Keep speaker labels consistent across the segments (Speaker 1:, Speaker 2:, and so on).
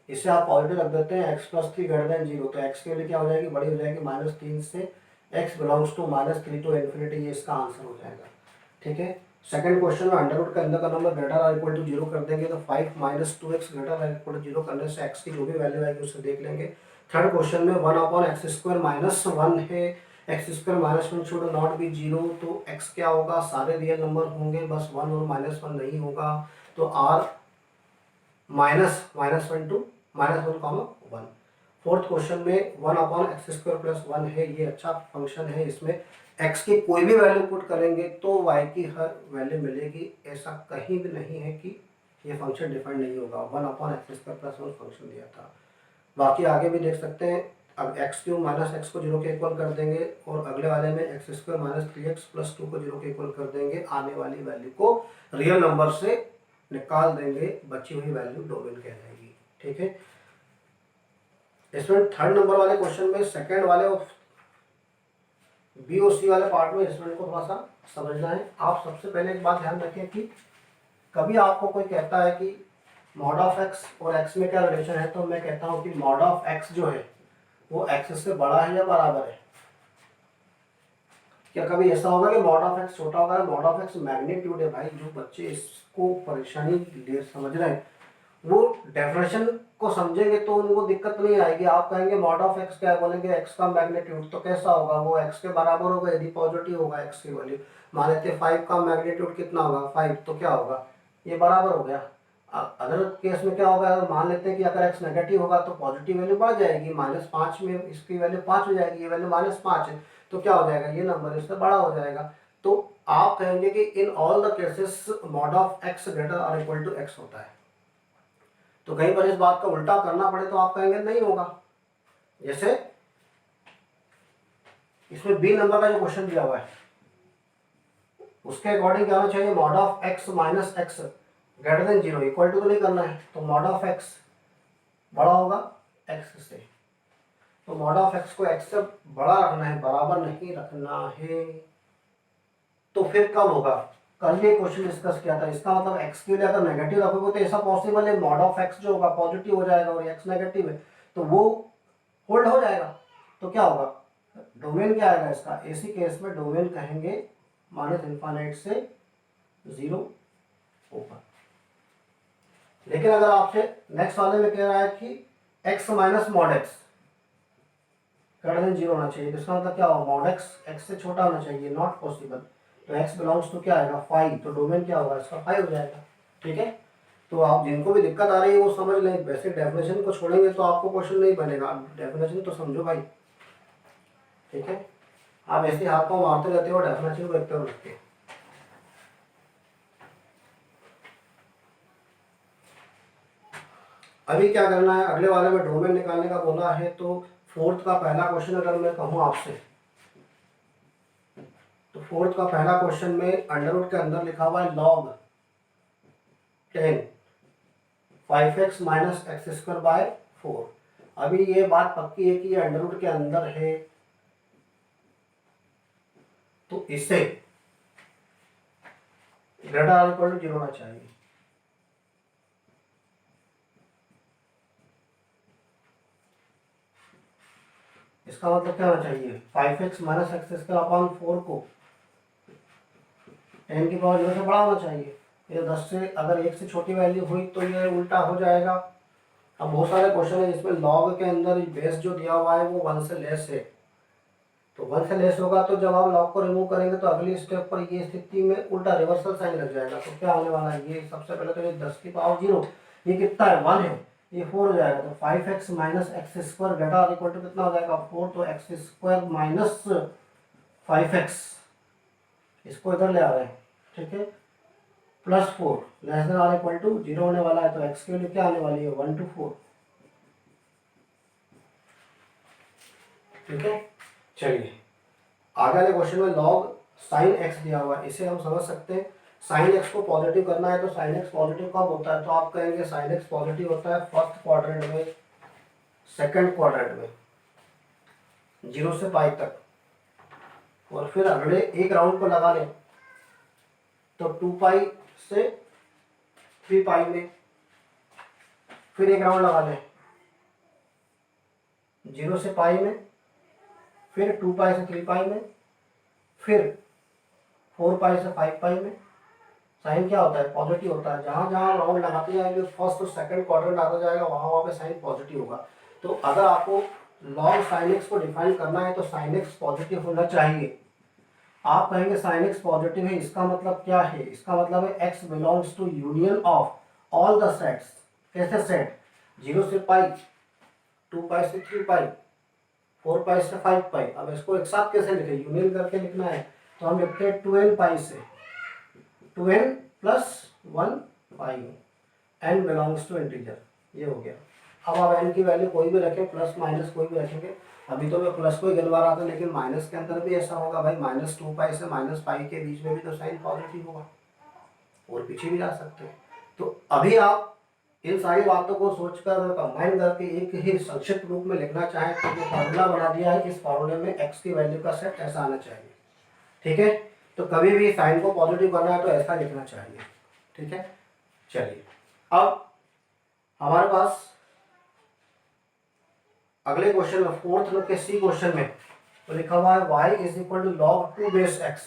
Speaker 1: इसे आप पॉजिटिव रख देते हैं, x प्लस 3 ग्रेटर देन 0, तो x के लिए क्या हो जाएगी, बड़ी हो जाएगी -3 से x belongs to -3 to infinity, ये इसका आंसर हो जाएगा। ठीक है। सेकंड क्वेश्चन में अंडर रूट के अंदर का नंबर ग्रेटर और इक्वल टू 0 कर देंगे, तो 5 - 2x ग्रेटर और इक्वल टू 0 करने से x की जो भी वैल्यू आएगी उसे देख लेंगे। थर्ड क्वेश्चन में 1/x² - 1 है, x² - 1 शुड नॉट बी 0, तो x क्या होगा, सारे रियल नंबर होंगे, बस 1 और -1 नहीं होगा, तो r -1 टू -1, 1। फोर्थ क्वेश्चन में 1/x² + 1 है, ये अच्छा फंक्शन है, इसमें x की कोई भी वैल्यू पुट करेंगे तो y की हर वैल्यू मिलेगी, ऐसा कहीं भी नहीं है कि ये फंक्शन डिफाइंड नहीं होगा। 1/x² + 1 फंक्शन दिया था। बाकी आगे भी देख सकते हैं। अब x³ - x को 0 के इक्वल कर देंगे और अगले वाले में x² - 3x + 2 को 0 के इक्वल कर देंगे, आने वाली वैल्यू को रियल नंबर से निकाल देंगे, बची हुई वैल्यू डोमेन कहलाएगी। ठीक है। इसमें थर्ड नंबर वाले क्वेश्चन में सेकंड वाले बी और सी वाले पार्ट में स्टूडेंट को थोड़ा सा समझना है। आप सबसे पहले एक बात ध्यान रखें कि कभी आपको कोई कहता है कि मॉड ऑफ x और x में क्या रिलेशन है, तो मैं कहता हूं कि मॉड ऑफ x जो है वो x से बड़ा है या बराबर है। क्या कभी ऐसा होगा कि मॉड ऑफ x छोटा होगा? मॉड ऑफ x मैग्नीट्यूड है भाई। जो बच्चे इसको परेशानी ले समझ रहे हैं वो डेफिनेशन को समझेंगे तो उनको दिक्कत नहीं आएगी। आप कहेंगे मॉड ऑफ x क्या है, बोलेंगे x का मैग्नीट्यूड, तो कैसा होगा, वो x के बराबर होगा यदि पॉजिटिव होगा x की वैल्यू। मान लेते हैं 5 का मैग्नीट्यूड कितना होगा, 5, तो क्या होगा, ये बराबर हो गया। अदर केस में क्या होगा, अगर मान लेते हैं कि अगर x नेगेटिव होगा तो पॉजिटिव वैल्यू बढ़ जाएगी, -5 में इसकी वैल्यू 5 हो जाएगी, ये वैल्यू -5 है, तो क्या हो जाएगा, ये नंबर इससे बड़ा हो जाएगा। तो आप कहेंगे कि in all the cases mod of x greater और इक्वल टू x होता है। तो कहीं पर इस बात का उल्टा करना पड़े तो आप कहेंगे नहीं होगा। जैसे इसमें बी नंबर का जो क्वेश्चन दिया हुआ है उसके अकॉर्डिंग क्या होना चाहिए, mod of x minus x greater than 0, equal to तो नहीं करना है, तो मॉड ऑफ x बड़ा होगा x से, तो मॉड ऑफ x को x से बड़ा रखना है, बराबर नहीं रखना है। तो फिर कब होगा, कल ये क्वेश्चन डिस्कस किया था। इसका मतलब x के लिए अगर नेगेटिव रखोगे तो ऐसा पॉसिबल है मॉड ऑफ x जो होगा पॉजिटिव हो जाएगा और x नेगेटिव है तो वो होल्ड हो जाएगा। तो क्या होगा, डोमेन क्या आएगा इसका, ऐसी केस में डोमेन कहेंगे -∞ से 0 ऊपर। लेकिन अगर आपसे नेक्स्ट वाले में कह रहा है कि x minus mod x greater than 0 होना चाहिए, तो इसका मतलब क्या होगा, मॉड x से छोटा होना चाहिए, नॉट पॉसिबल। तो x बिलोंग्स टू क्या आएगा 5, तो डोमेन क्या होगा इसका 5 हो जाएगा। ठीक है। तो आप जिनको भी दिक्कत आ रही है वो समझ लें, वैसे डेफिनेशन को छोड़ेंगे तो आपको क्वेश्चन नहीं बनेगा, डेफिनेशन तो समझो भाई। ठीक है। आप ऐसे हाथ पांव मारते रहते हो, डेफिनेशन को देखते हो रखते हो। अभी क्या करना है, अगले वाले में डोमेन निकालने का बोला है, तो फोर्थ का पहला क्वेश्चन अगर मैं कहूँ आपसे, तो फोर्थ का पहला क्वेश्चन में अंडर रूट के अंदर लिखा हुआ है log 10 5x माइनस x² / 4। अभी ये बात पक्की है कि ये अंडर रूट के अंदर है, तो इसे ग्रेटर और इक्वल टू 0 होना चाहिए। इसका मतलब क्या होना चाहिए, 5x माइनस x² / 4 को 10 की पावर 0 से बड़ा होना चाहिए। ये 10 से अगर 1 से छोटी वैल्यू हुई तो ये उल्टा हो जाएगा। अब बहुत सारे क्वेश्चन है जिसमें लॉग के अंदर बेस जो दिया हुआ है वो 1 से लेस है, तो 1 से लेस होगा तो जब आप लॉग को रिमूव करेंगे तो अगली स्टेप पर ये स्थिति में उल्टा रिवर्सल साइन लग जाएगा। तो क्या होने वाला है, ये सबसे पहले तो ये 10 की पावर 0, ये कितना है 1 है, ये 4 हो जाएगा। तो 5x माइनस x² ग्रेटर और इक्वल टू कितना हो जाएगा 4, तो x² माइनस 5x, इसको इधर ले आ रहे हैं। ठीक है। +4 लेस देन और इक्वल टू 0 होने वाला है, तो x के लिए क्या आने वाली है 1 to 4। ठीक है। चलिए आगे वाले क्वेश्चन में लॉग साइन x दिया हुआ है, इसे हम समझ सकते हैं। साइन x को पॉजिटिव करना है, तो साइन x पॉजिटिव कब होता है, तो आप कहेंगे साइन x पॉजिटिव होता है फर्स्ट क्वाड्रेंट में, सेकंड क्वाड्रेंट में 0 से पाई तक, और फिर अगले एक राउंड को लगा लें तो 2 पाई से 3 पाई में, फिर एक राउंड लगा लें 0 से पाई में, फिर 2 पाई से 3 पाई में, फिर 4 पाई से 5 पाई में। साइन क्या होता है? पॉजिटिव होता है। जहाँ जहाँ राउंड लगाते जाएंगे फर्स्ट और सेकंड क्वाड्रेंट आता जाएगा, वहाँ पे साइन पॉजिटिव होगा। तो अगर आपको लॉग साइन एक्स को डिफाइन करना है तो साइन एक्स पॉजिटिव होना चाहिए। आप कहेंगे साइन एक्स पॉजिटिव है, इसका मतलब क्या है? इसका मतलब है x belongs to union of all the sets. कैसे सेट? 0 से पाई, 2 पाई से 3 पाई, 4 पाई से 5 पाई। अब इसको एक साथ कैसे लिखे? यूनियन करके लिखना है तो हम लिखते हैं 2n पाई से 2n plus 1 pi, n belongs to integer. ये हो गया। अब आप n की वैल्यू कोई भी रखें, प्लस माइनस कोई भी रखेंगे। अभी तो मैं प्लस को ही गिनवा रहा था, लेकिन माइनस के अंदर भी ऐसा होगा भाई। -2 पाई से -पाई के बीच में भी तो साइन पॉजिटिव होगा, और पीछे भी जा सकते हैं। तो अभी आप इन सारी बातों को सोचकर कंबाइन करके एक ही संक्षिप्त रूप में लिखना चाहें तो ये फार्मूला बना दिया है। इस फार्मूले में x की वैल्यू का सेट ऐसा आना चाहिए। ठीक है, तो कभी भी साइन को पॉजिटिव करना है तो ऐसा लिखना चाहिए। ठीक है, चलिए अब हमारे पास अगले क्वेश्चन में, फोर्थ में के सी क्वेश्चन में तो लिखा हुआ है y is equal to log 2 base x।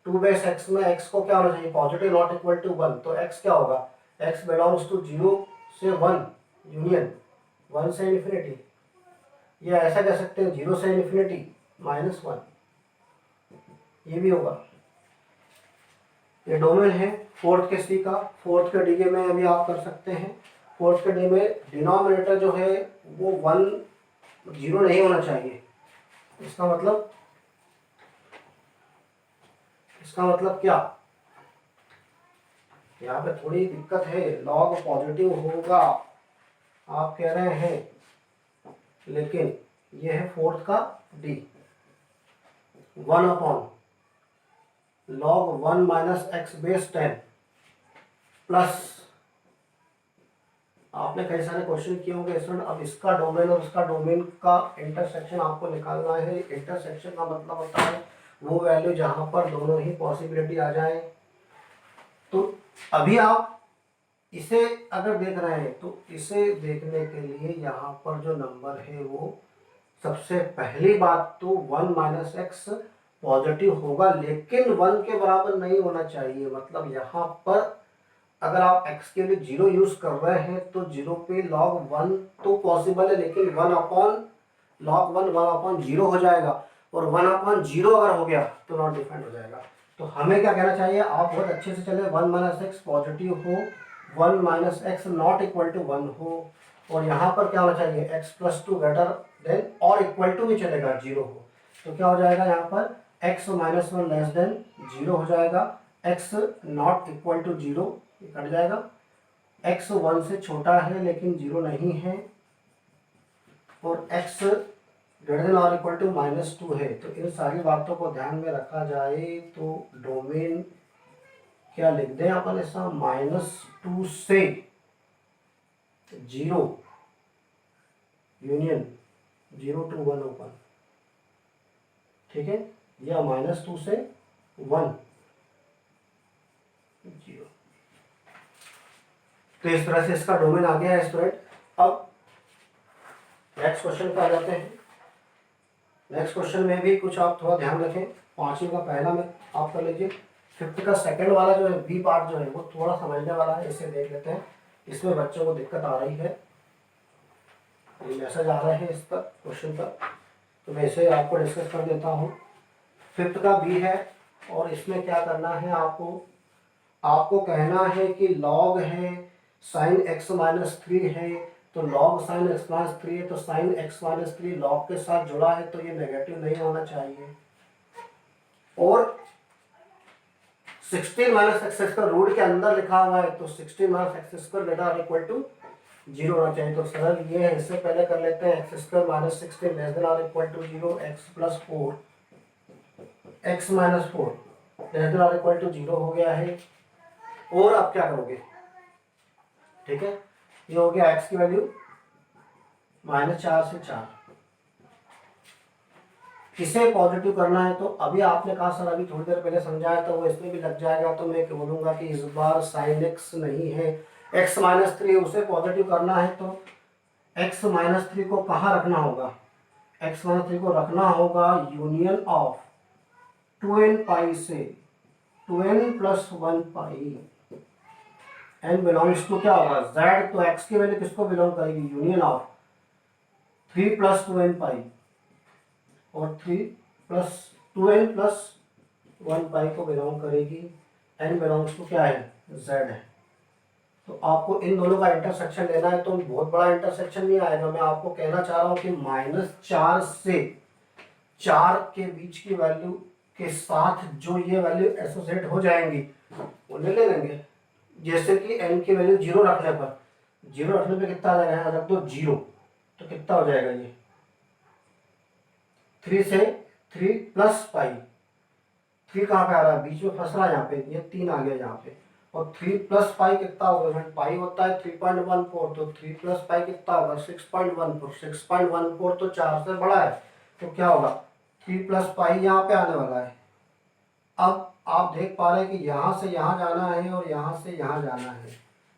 Speaker 1: 2 base x में x को क्या होना चाहिए? Positive, not equal to 1। तो x क्या होगा? x बिलोंग्स टू 0 से 1 यूनियन 1 से इन्फिनिटी, या ऐसा कह सकते हैं 0 से इन्फिनिटी -1, ये भी होगा। ये डोमेन है फोर्थ के सी का। फोर्थ के डी के में अभी आप कर सकते हैं। फोर्थ के डी में डिनोमिनेटर जो है वो 1 0 नहीं होना चाहिए। इसका मतलब क्या? यहाँ पे थोड़ी दिक्कत है। लॉग पॉजिटिव होगा आप कह रहे हैं, लेकिन ये है फोर्थ का D. 1 upon log 1 minus x base 10 plus, आपने कई सारे क्वेश्चन किए होंगे स्टूडेंट। अब इसका डोमेन और इसका डोमेन का इंटरसेक्शन आपको निकालना है। इंटरसेक्शन का मतलब होता है वो वैल्यू जहां पर दोनों ही पॉसिबिलिटी आ जाए। तो अभी आप इसे अगर देख रहे हैं तो इसे देखने के लिए यहाँ पर जो नंबर है वो, सबसे पहली बात तो 1 माइनस एक्स पॉजिटिव होगा, लेकिन 1 के बराबर नहीं होना चाहिए। मतलब यहाँ पर अगर आप x के लिए 0 यूज कर रहे हैं तो 0 पे log 1 तो पॉसिबल है, लेकिन 1 अपॉन log 1 1 अपॉन 0 हो जाएगा, और 1 अपॉन 0 अगर हो गया तो नॉट डिफाइंड हो जाएगा। तो हमें क्या कहना चाहिए? आप बहुत अच्छे से चले, 1 माइनस एक्स पॉजिटिव हो, 1 minus x not equal to 1 हो, और यहाँ पर क्या होना चाहिए? x प्लस 2 ग्रेटर देन और इक्वल टू भी चलेगा, 0 हो। तो क्या हो जाएगा यहाँ पर? x माइनस 1 लेस देन 0 हो जाएगा, x not equal to 0 cut जाएगा, x 1 से छोटा है लेकिन 0 नहीं है, और x ग्रेटर देन और इक्वल टू -2 है। तो इन सारी बातों को ध्यान में रखा जाए तो डोमेन क्या लिख दें अपन ऐसा? -2 से 0 यूनियन 0 to 1 ओपन। ठीक है, या -2 से 1 0। तो इस तरह से इसका डोमेन आ गया है स्टूडेंट। अब नेक्स्ट क्वेश्चन पे आ जाते हैं। नेक्स्ट क्वेश्चन में भी कुछ आप थोड़ा ध्यान रखें। 5वीं का पहला में आप कर लीजिए। 5th का सेकंड वाला जो है बी पार्ट जो है वो थोड़ा समझने वाला है, इसे देख लेते हैं। इसमें बच्चों को दिक्कत आ रही है, ये मैसेज आ रहा है इस पर क्वेश्चन पर, तो मैं इसे आपको डिस्कस कर देता हूँ। 5th का बी है, और इसमें क्या करना है आपको कहना है कि लॉग है साइन x माइनस 3 है, तो लॉग साइन x माइनस 3 है, तो साइन x माइनस 3 लॉग के साथ जुड़ा है, तो ये नेगेटिव नहीं होना चाहिए। और 16 माइनस एक्स स्क्वायर रूट के अंदर लिखा हुआ है, तो 16 minus x square greater equal to 0 होना चाहिए। तो सरल ये है, इससे पहले कर लेते हैं x square minus 16 less than और equal to 0, x plus 4 x minus 4 less than और इक्वल टू 0 हो गया है। और अब क्या करोगे? ठीक है, ये हो गया x की वैल्यू -4 से 4। किसे पॉजिटिव करना है? तो अभी आपने कहा सर अभी थोड़ी देर पहले समझाया तो वो इसमें भी लग जाएगा, तो मैं बोलूंगा कि इस बार साइन x नहीं है, x माइनस 3 उसे पॉजिटिव करना है, तो x माइनस 3 को कहाँ रखना होगा? x माइनस 3 को रखना होगा यूनियन ऑफ 2n पाई से 2n plus 1 pi. n belongs to क्या होगा z, तो x की वैल्यू किसको बिलोंग करेगी यूनियन ऑफ 3 प्लस 2n पाई और 3 प्लस 2n प्लस 1 पाई को बिलोंग करेगी। n बिलोंग्स टू क्या है z है। तो आपको इन दोनों का इंटरसेक्शन लेना है, तो बहुत बड़ा इंटरसेक्शन नहीं आएगा। मैं आपको कहना चाह रहा हूँ कि -4 से 4 के बीच की वैल्यू के साथ जो ये वैल्यू एसोसिएट हो जाएंगी वो ले लेंगे। जैसे कि n की वैल्यू 0 रखने पर, 0 रखने पे कितना आ जाएगा, रख दो 0 तो कितना हो जाएगा ये 3 से 3 प्लस पाई। 3 कहाँ पे आ रहा है, बीच में फंस रहा है यहाँ पे, ये 3 आ गया यहाँ पे। और 3 प्लस पाई कितना होगा, पाई होता है 3.14, तो 3 प्लस पाई कितना होगा 6.14। 6.14 तो 4 से बड़ा है, तो क्या होगा 3 प्लस पाई यहाँ पे आने वाला है। अब आप देख पा रहे हैं कि यहाँ से यहाँ जाना है और यहाँ से यहाँ जाना है,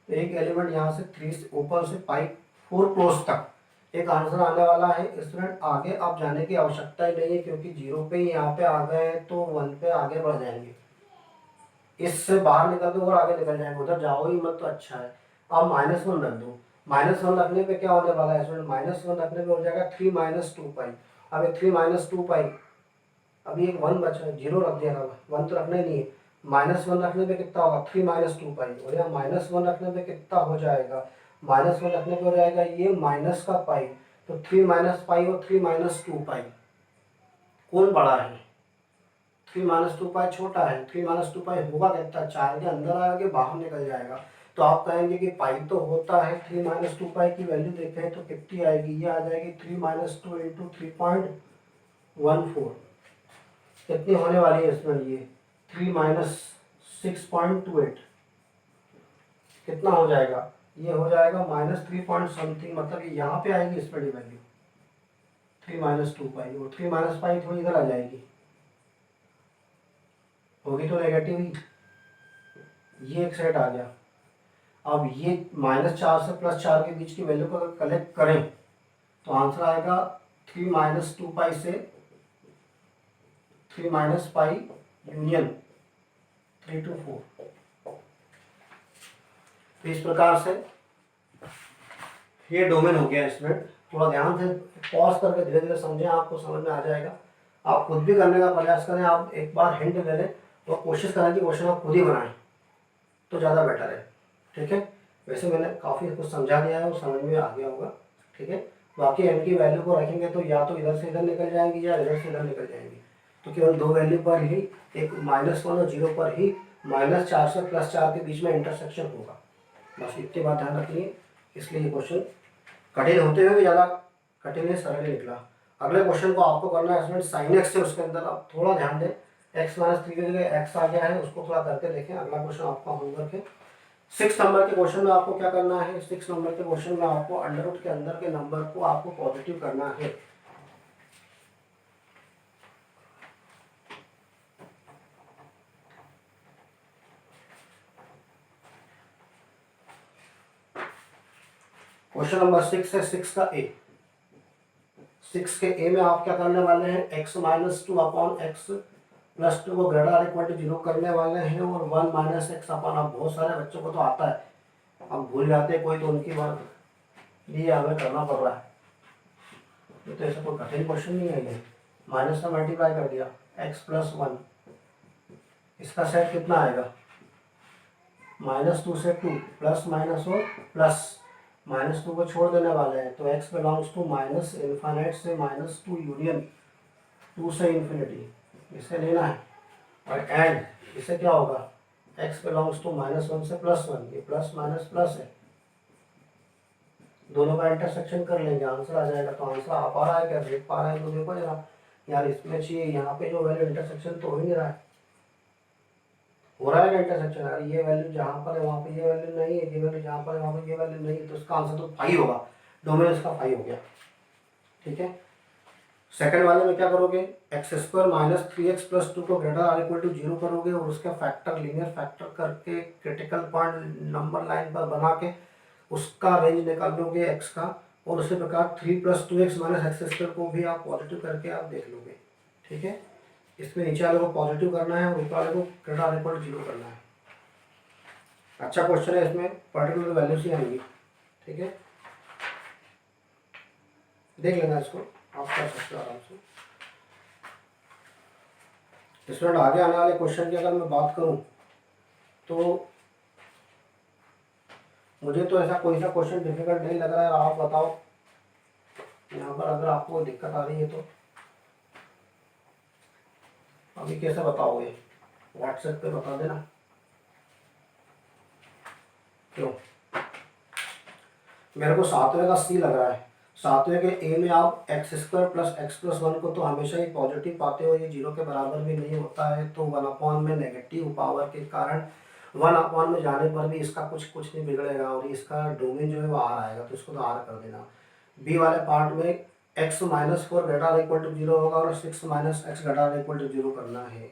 Speaker 1: तो एक एलिमेंट यहाँ से 3 से ऊपर से पाई 4 क्लोज तक एक आंसर आने वाला है। स्टूडेंट आगे आप जाने की आवश्यकता ही नहीं है, क्योंकि 0 पे ही यहाँ पे आ गए तो 1 पे आगे बढ़ जाएंगे। इससे बाहर निकल दो और आगे निकल जाएंगे, उधर जाओ ही मत तो अच्छा है। अब -1 रख दो, -1 रखने पे क्या होने वाला है स्टूडेंट, -1 रखने पे हो जाएगा 3 माइनस 2 पाई। अब 3 माइनस 2 पाई, अभी एक 1 बचा है, 0 रख दिया ना, 1 तो रखना ही नहीं है। -1 रखने पे कितना होगा 3 माइनस 2 पाई, और यहाँ -1 रखने पे कितना हो जाएगा, -1 रखने पे हो जाएगा ये माइनस का पाई। तो 3 माइनस पाई और 3 माइनस 2 पाई कौन बड़ा है, 3 माइनस 2 पाई छोटा है। 3 माइनस 2 पाई होगा कितना, 4 के अंदर आएगा बाहर निकल जाएगा। तो आप कहेंगे कि पाई तो होता है, 3 माइनस 2 पाई की वैल्यू देखें तो कितनी आएगी, ये आ जाएगी 3 माइनस 2 इंटू 3.14। कितनी होने वाली है इसमें, ये 3 माइनस 6.28 कितना हो जाएगा, ये हो जाएगा -3 पॉइंट समथिंग, मतलब ये यहाँ पे आएगी इस पर वैल्यू 3 माइनस 2 पाई, और 3 माइनस पाई थोड़ी इधर आ जाएगी, होगी तो नेगेटिव ही, ये एक सेट आ गया। अब ये -4 से +4 के बीच की वैल्यू को अगर कलेक्ट करें तो आंसर आएगा 3 माइनस 2 पाई से 3 माइनस पाई यूनियन 3 to 4। तो इस प्रकार से ये डोमेन हो गया। इसमें थोड़ा ध्यान से पॉज करके धीरे धीरे समझें, आपको समझ में आ जाएगा। आप खुद भी करने का प्रयास करें, आप एक बार हिंट ले लें तो कोशिश करें कि क्वेश्चन आप खुद ही बनाएं तो ज़्यादा बेटर है। ठीक है, वैसे मैंने काफ़ी कुछ समझा दिया है और समझ में आ गया होगा। ठीक है, बाकी n की वैल्यू को रखेंगे तो या तो इधर से इधर निकल जाएंगी या इधर से इधर निकल जाएंगी। तो केवल 2 वैल्यू पर ही, एक -1 और 0 पर ही -4 से +4 के बीच में इंटरसेक्शन होगा। बस इतनी बात ध्यान रखिए, इसलिए ये क्वेश्चन कठिन होते हुए भी ज़्यादा कठिन है, सरल निकला। अगले क्वेश्चन को आपको करना है स्टूडेंट साइन एक्स से, उसके अंदर आप थोड़ा ध्यान दें, x माइनस 3 की जगह x आ गया है, उसको थोड़ा करके देखें। अगला क्वेश्चन आपका होमवर्क है 6 नंबर के क्वेश्चन में आपको क्या करना है, 6 नंबर के क्वेश्चन में आपको अंडर रूट के अंदर के नंबर को आपको पॉजिटिव करना है। क्वेश्चन नंबर 6 है 6 का ए। 6 के ए में आप क्या करने वाले हैं, x minus 2 upon x plus 2 को ग्रेटर इक्वल टू 0 करने वाले हैं, और 1 माइनस एक्स अपॉन, अब बहुत सारे बच्चों को तो आता है, अब भूल जाते हैं कोई तो उनकी बात, ये हमें करना पड़ रहा है। ये तो ऐसा कोई कठिन क्वेश्चन नहीं है। ये माइनस का मल्टीप्लाई कर दिया x प्लस 1, इसका सेट कितना आएगा, -2 से 2 प्लस माइनस और प्लस, -2 को छोड़ देने वाले हैं तो x belongs to minus infinite से -2 यूनियन 2 से इन्फिनिटी, इसे लेना है। और एंड इसे क्या होगा, x बिलोंग्स टू -1 से +1, ये प्लस माइनस प्लस है, दोनों का इंटरसेक्शन कर लेंगे, आंसर आ जाएगा। तो आंसर आ पा रहा है क्या, देख पा रहे हैं तो देखो जरा यार, इसमें चाहिए यहाँ पे जो वैल्यू इंटरसेक्शन तो हो ही नहीं रहा है, हो रहा है इंटरसेक्शन, अरे ये वैल्यू जहाँ पर है वहाँ पे ये वैल्यू नहीं है, ये वैल्यू जहाँ पर है वहाँ पे ये वैल्यू नहीं है, तो इसका आंसर तो 5 होगा, डोमेन इसका 5 हो गया। ठीक है, सेकंड वाले में क्या करोगे, x² माइनस 3x प्लस 2 को ग्रेटर आर इक्वल टू 0 करोगे, और उसका फैक्टर लीनियर फैक्टर करके क्रिटिकल पॉइंट नंबर लाइन पर बना के उसका रेंज निकाल लोगे x का, और उसी प्रकार 3 + 2x - x² को भी आप पॉजिटिव करके आप देख लोगे। ठीक है, इसमें नीचे वाले को पॉजिटिव करना है और ऊपर वाले को ग्रेटर इक्वल 0 करना है। अच्छा क्वेश्चन है, इसमें पर्टिकुलर वैल्यूज ही आएंगी। ठीक है, देख लेना इसको, आप कर सकते हो आराम से। स्टूडेंट आगे आने वाले क्वेश्चन की अगर मैं बात करूं तो मुझे तो ऐसा कोई सा क्वेश्चन डिफिकल्ट नहीं लग रहा है। आप बताओ यहाँ पर अगर आपको दिक्कत आ रही है तो अभी कैसे बताओगे? व्हाट्सएप पे बता देना। क्यों? मेरे को 7वें का सी लग रहा है। 7वें के ए में आप x² + x + 1 को तो हमेशा ही पॉजिटिव पाते हो, ये 0 के बराबर भी नहीं होता है, तो 1/, में नेगेटिव पावर के कारण 1/, में जाने पर भी इसका कुछ नहीं बिगड़ेगा और इसका डोमेन जो है वो R आएगा, तो इसको तो R कर देना। बी वाले पार्ट में x - 4 ≥ 0 होगा और 6 - x ≥ 0 करना है।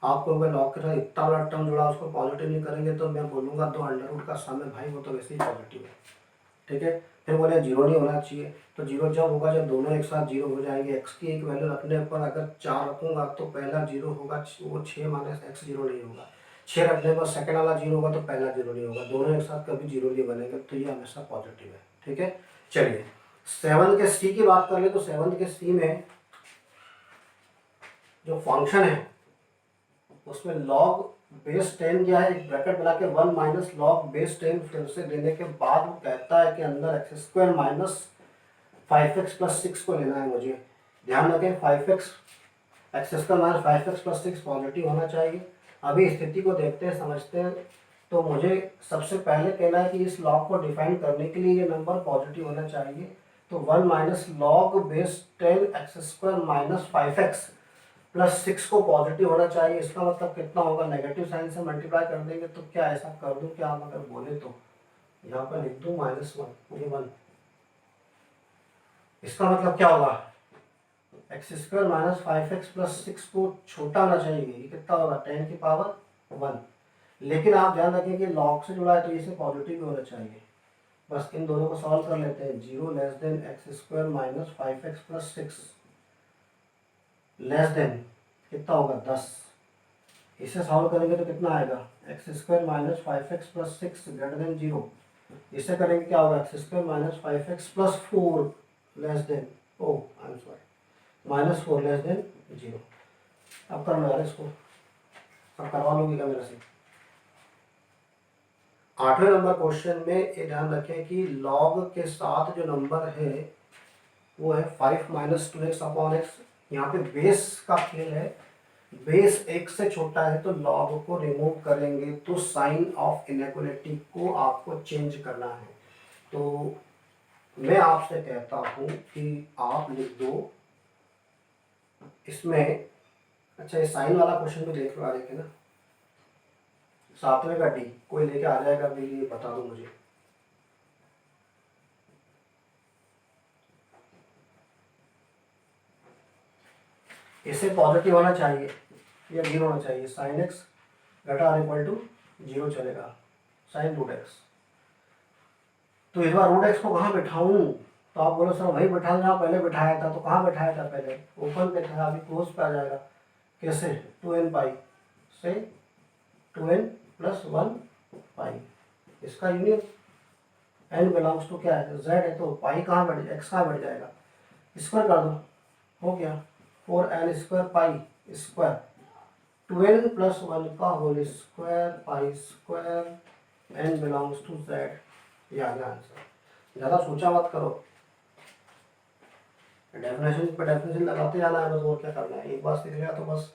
Speaker 1: आपको अगर लॉग के साथ इतना बड़ा टर्म जुड़ा उसको पॉजिटिव नहीं करेंगे तो मैं बोलूँगा 2 √ का सम है भाई, वो तो वैसे ही पॉजिटिव है। ठीक है, फिर बोले 0 नहीं होना चाहिए, तो 0 जब होगा जब दोनों एक साथ 0 हो जाएंगे। x की एक वैल्यू रखने पर अगर 4 रखूँगा तो पहला 0 होगा, वो 6 - x 0 नहीं होगा। 6 रखने पर सेकंड वाला 0 होगा तो पहला 0 नहीं होगा, दोनों एक साथ कभी 0 नहीं बनेंगे, तो ये हमेशा पॉजिटिव है। ठीक है, चलिए 7 के सी की बात कर ले तो 7 के सी में जो फंक्शन है उसमें log बेस 10 क्या है, एक ब्रैकेट बना के 1 - log बेस 10 फिर से देने के बाद वो कहता है कि अंदर x² - 5x + 6 को लेना है मुझे। ध्यान रखें 5x x² - 5x + 6 पॉजिटिव होना चाहिए। अभी स्थिति को देखते हैं, समझते हैं। तो मुझे सबसे पहले कहना है कि इस लॉग को डिफाइन करने के लिए ये नंबर पॉजिटिव होना चाहिए। तो 1 - log बेस 10 x² - 5x + 6 को पॉजिटिव होना चाहिए। इसका मतलब कितना होगा, नेगेटिव साइन से मल्टीप्लाई कर देंगे तो क्या ऐसा कर दूं कि आप अगर बोले तो यहाँ पर लिख दूं -1 ये 1। इसका मतलब क्या होगा, x² - 5x + 6 को छोटा होना चाहिए। ये कितना होगा 10 की पावर 1। लेकिन आप ध्यान रखें कि लॉग से जुड़ा है तो इसे पॉजिटिव भी होना चाहिए। बस इन दोनों को सॉल्व कर लेते हैं। 0 < x² - 5x + 6 लेस देन कितना होगा 10। इसे सॉल्व करेंगे तो कितना आएगा, x² - 5x + 6 > 0। इसे करेंगे क्या होगा, x² - 5x + 4 less then -4 less then 0। अब कर लो यार इसको, अब करवा लोगे क्या मेरे से? 8वें नंबर क्वेश्चन में ये ध्यान रखें कि log के साथ जो नंबर है वो है 5 - 2x/x। यहाँ पे बेस का खेल है, बेस 1 से छोटा है तो log को रिमूव करेंगे तो साइन ऑफ इनइक्वालिटी को आपको चेंज करना है। तो मैं आपसे कहता हूँ कि आप लिख दो इसमें। अच्छा ये साइन वाला क्वेश्चन भी देख लो आगे के ना, 7वें का डी कोई लेके आ जाएगा मेरे लिए, बता दो मुझे। इसे पॉजिटिव होना चाहिए या 0 होना चाहिए, साइन x ≥ 0 चलेगा, साइन √x। तो इस बार √x को कहाँ बिठाऊं, तो आप बोलो सर वही बिठा जहाँ पहले बिठाया था। तो कहाँ बिठाया था पहले, ओपन पे था, अभी क्लोज पे आ जाएगा। कैसे, 2n π से 2n + 1 π, इसका यूनियन n बिलोंग्स टू क्या है, z है, तो पाई कहाँ बढ़ जाएगा, x कहाँ बढ़ जाएगा, स्क्वायर कर दो, हो गया 4n² π² 2n + 1 का whole square π², n belongs to z। ये आ गया आंसर। ज़्यादा सोचा मत करो, डेफिनेशन पर डेफिनेशन लगाते जाना है बस, और क्या करना है। एक बार सीख लिया तो बस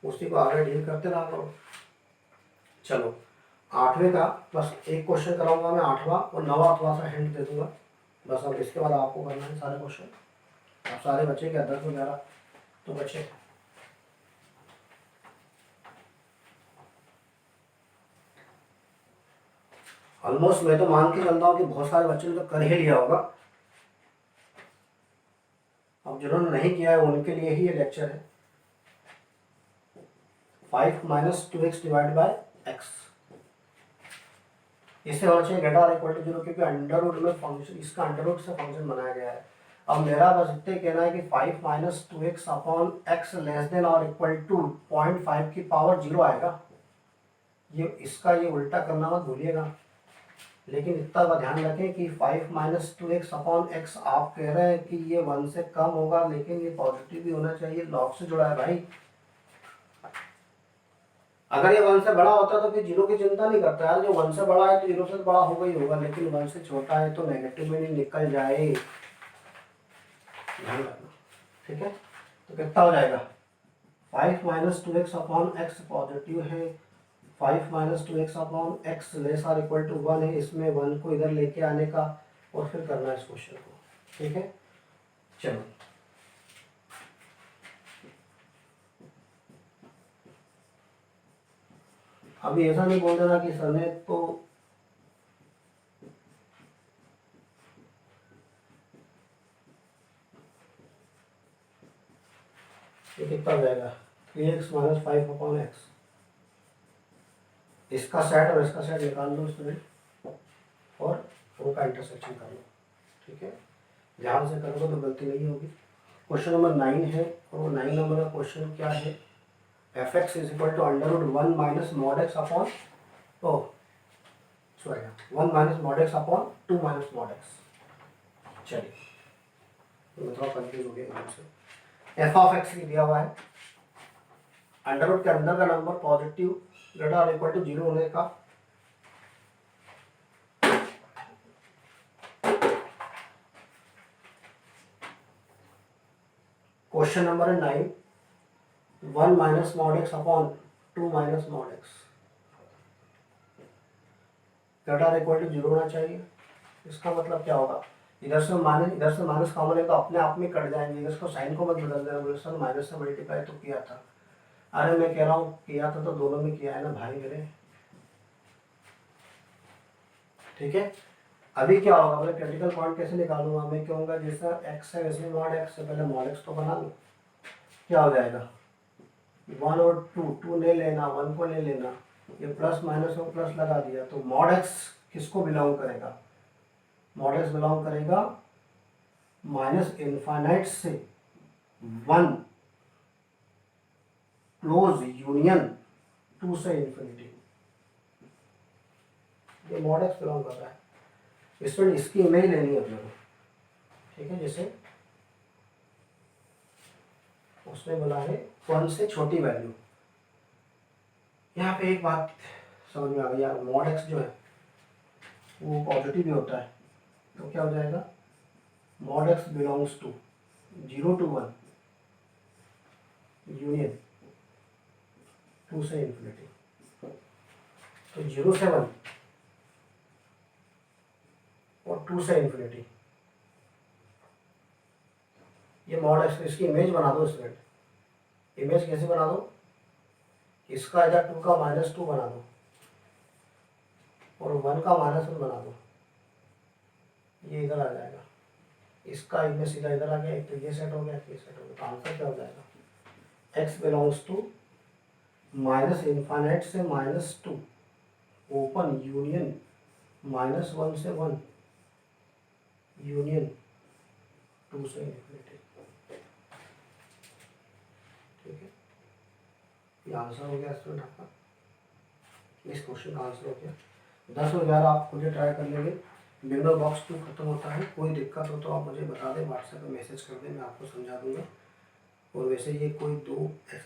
Speaker 1: उसी को आगे डील करते रहा करो। चलो 8वें का बस एक क्वेश्चन कराऊंगा मैं, 8वां, और 9वां थोड़ा सा हिंट दे दूंगा बस। अब इसके बाद आपको करना है सारे क्वेश्चन। आप सारे बच्चे के 10 11 तो बच्चे ऑलमोस्ट, मैं तो मान के चलता हूँ कि बहुत सारे बच्चों ने तो कर ही लिया होगा। अब जिन्होंने नहीं किया है उनके लिए ही ये लेक्चर है। 5 - 2x / x, इससे होना चाहिए ग्रेटर आर इक्वल टू 0, क्योंकि अंडर रूट में फंक्शन, इसका अंडर रूट से फंक्शन बनाया गया है। अब मेरा बस इतने कहना है कि 5 minus 2x upon x less than और इक्वल टू 0.5 की पावर 0 आएगा। ये इसका ये उल्टा करना मत भूलिएगा, लेकिन इतना का ध्यान रखें कि 5 माइनस 2x अपॉन एक्स आप कह रहे हैं कि ये 1 से कम होगा, लेकिन ये पॉजिटिव भी होना चाहिए, लॉग से जुड़ा है भाई। अगर ये 1 से बड़ा होता तो फिर 0 की चिंता नहीं करता यार, जो 1 से बड़ा है तो 0 से बड़ा होगा ही होगा, लेकिन 1 से छोटा है तो नेगेटिव में नहीं निकल जाए, ध्यान रखना, ठीक है। तो कितना हो जाएगा, 5 minus 2x upon x positive है, 5 minus 2x upon x less or equal to 1 है, इसमें 1 को इधर लेके आने का और फिर करना है इस क्वेश्चन को, ठीक है। चलो अभी ऐसा नहीं बोल देना कि सर ने तो ये कितना हो जाएगा, 3x माइनस 5 अपॉन एक्स, इसका सेट और इसका सेट निकाल लो स्टूडेंट और उनका इंटरसेक्शन कर लो, ठीक है। ध्यान से करोगे तो गलती नहीं होगी। क्वेश्चन नंबर 9 है, और वो 9 नंबर का क्वेश्चन क्या है, f x is equal to under root 1 minus mod x upon 1 minus mod x upon 2 minus mod x. चलिए मैं थोड़ा कंफ्यूज हो गया एकदम से। एफ ऑफ एक्स दिया हुआ है, अंडर रूट के अंदर का नंबर पॉजिटिव ग्रेटर और इक्वल टू 0 होने का क्वेश्चन नंबर है 9, 1 minus mod x upon 2 minus mod x greater equal to 0 होना चाहिए। इसका मतलब क्या होगा, इधर से माइनस कॉमन है तो अपने आप में कट जाएंगे, इधर इसको साइन को मत बदल देना, बोले सर माइनस से मल्टीप्लाई तो किया था, अरे मैं कह रहा हूँ किया था तो दोनों में किया है ना भाई मेरे, ठीक है। अभी क्या होगा, मैं क्रिटिकल पॉइंट कैसे निकालूंगा, मैं कहूँगा जैसा एक्स है वैसे मॉड एक्स से पहले मॉड एक्स तो बना लूँ, क्या हो जाएगा 1 और 2 ले लेना, 1 को ले लेना, ये प्लस माइनस में प्लस लगा दिया, तो मॉड एक्स किसको बिलोंग करेगा, मॉड एक्स बिलोंग करेगा माइनस इनफाइनाइट से 1 क्लोज यूनियन 2 से इन्फिनिटी, ये मॉड एक्स बिलोंग कर रहा है। इसमें इसकी इमेज लेनी है अपने को, ठीक है। जैसे उसने बोला है 1 से छोटी वैल्यू, यहाँ पे एक बात समझ में आ गई यार, मॉड एक्स जो है वो पॉजिटिव भी होता है, तो क्या हो जाएगा mod x belongs to 0 to 1 union 2 से इन्फिनिटी, तो 0 से 1 और 2 से इन्फिनिटी, ये मॉड एक्स, इसकी इमेज बना दो स्टूडेंट। इमेज कैसे बना दो, इसका इधर 2 का -2 बना दो और 1 का -1 बना दो, ये इधर आ जाएगा, इसका इमेज सीधा इधर आ गया, एक तो ये सेट हो गया, ये सेट हो गया, तो आंसर क्या हो जाएगा, x belongs to minus infinite से -2 ओपन यूनियन -1 से 1 यूनियन 2 से इन्फिनिटी, ठीक है। ये आंसर हो गया स्टूडेंट आपका, इस क्वेश्चन का आंसर हो गया। 10 और 11 आप खुद ट्राई कर लेंगे, बिंडो बॉक्स 2 खत्म होता है, कोई दिक्कत हो तो आप मुझे बता दें, व्हाट्सएप पे मैसेज कर दें, मैं आपको समझा दूंगा। और वैसे ये कोई 2